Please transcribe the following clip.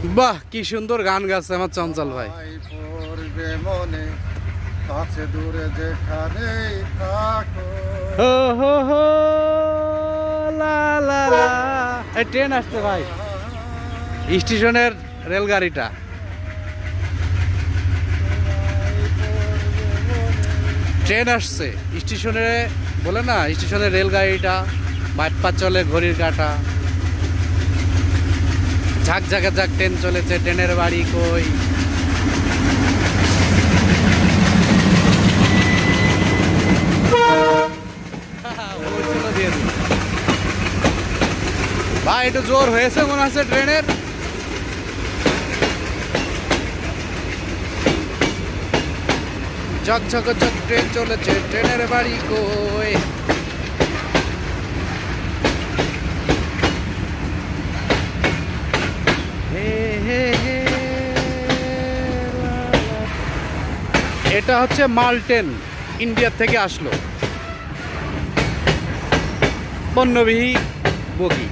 বাহ, কি সুন্দর গান গাচ্ছে আমার চঞ্চল ভাই। পড়বে মনে কাছে দূরে যেখানেই থাকো। হো হো হো, লা লা লা। এই ট্রেন আসছে ভাই, স্টেশনের রেলগাড়িটা। ট্রেন আসছে স্টেশনে, বলে না স্টেশনের রেলগাড়িটা, বাইপা চলে ঘড়ির কাঁটা, ঝাঁক ঝাঁকে ঝাঁক ট্রেন চলেছে, ট্রেনের বাড়ি কই। বলছিল দিয়ে দিন। ভাই একটু জোর হয়েছে মনে হচ্ছে ট্রেনের। ঝকঝক ঝক ট্রেন চলেছে, ট্রেনের বাড়ি কই। হে হে হে, লা লা। এটা হচ্ছে মালটেন, ইন্ডিয়া থেকে আসলো পণ্যবিহী বগি।